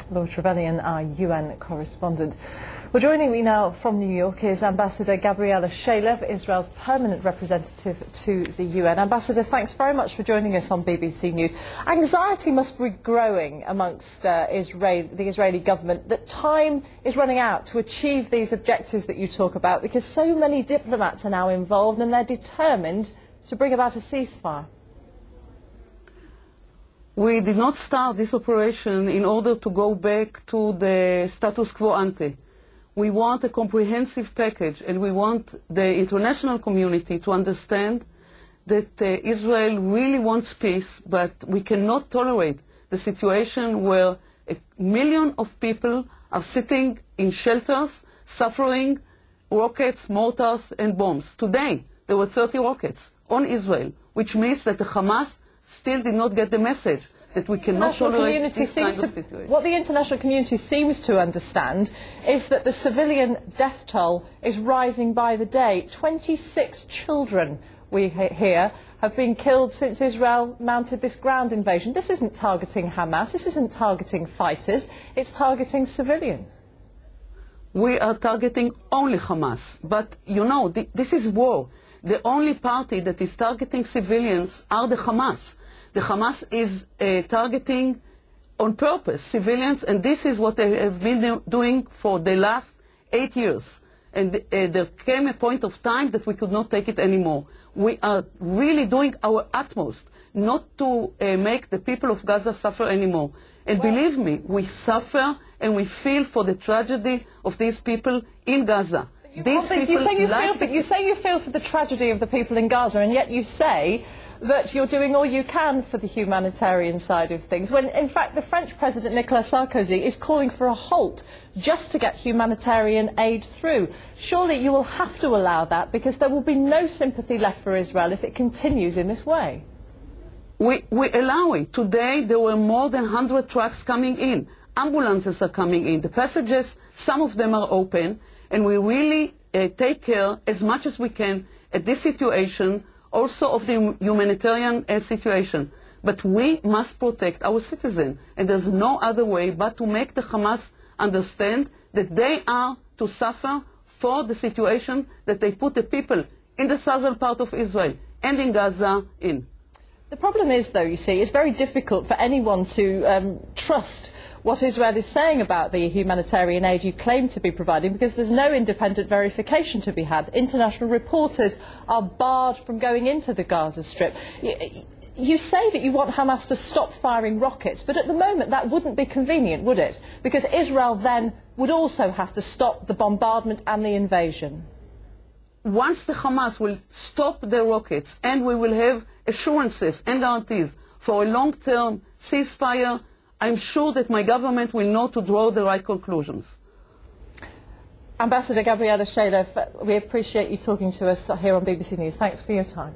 Lord Trevelyan, our UN correspondent. Well, joining me now from New York is Ambassador Gabriela Shalev, Israel's permanent representative to the UN. Ambassador, thanks very much for joining us on BBC News. Anxiety must be growing amongst the Israeli government that time is running out to achieve these objectives that you talk about, because so many diplomats are now involved and they're determined to bring about a ceasefire. We did not start this operation in order to go back to the status quo ante. We want a comprehensive package, and we want the international community to understand that Israel really wants peace, but we cannot tolerate the situation where 1 million of people are sitting in shelters, suffering rockets, mortars and bombs. Today, there were 30 rockets on Israel, which means that the Hamas still did not get the message that we cannot tolerate this kind of situation. What the international community seems to understand is that the civilian death toll is rising by the day. 26 children, we hear, have been killed since Israel mounted this ground invasion. This isn't targeting Hamas, this isn't targeting fighters, it's targeting civilians. We are targeting only Hamas, but you know, this is war. The only party that is targeting civilians are the Hamas. The Hamas is targeting on purpose civilians, and this is what they have been doing for the last 8 years. And there came a point of time that we could not take it anymore. We are really doing our utmost not to make the people of Gaza suffer anymore. And believe me, we suffer and we feel for the tragedy of these people in Gaza. You say you feel for the tragedy of the people in Gaza, and yet you say that you're doing all you can for the humanitarian side of things, when in fact the French President Nicolas Sarkozy is calling for a halt just to get humanitarian aid through. Surely you will have to allow that, because there will be no sympathy left for Israel if it continues in this way. We allow it. Today there were more than 100 trucks coming in. Ambulances are coming in. The passages, some of them are open, and we really take care as much as we can at this situation, also of the humanitarian situation. But we must protect our citizens, and there's no other way but to make the Hamas understand that they are to suffer for the situation that they put the people in the southern part of Israel and in Gaza in. The problem is, though, you see, it's very difficult for anyone to trust what Israel is saying about the humanitarian aid you claim to be providing, because there's no independent verification to be had. International reporters are barred from going into the Gaza Strip. You say that you want Hamas to stop firing rockets, but at the moment that wouldn't be convenient, would it? Because Israel then would also have to stop the bombardment and the invasion. Once the Hamas will stop the rockets and we will have assurances and guarantees for a long-term ceasefire, I'm sure that my government will know to draw the right conclusions. Ambassador Gabriela Shalev, we appreciate you talking to us here on BBC News. Thanks for your time.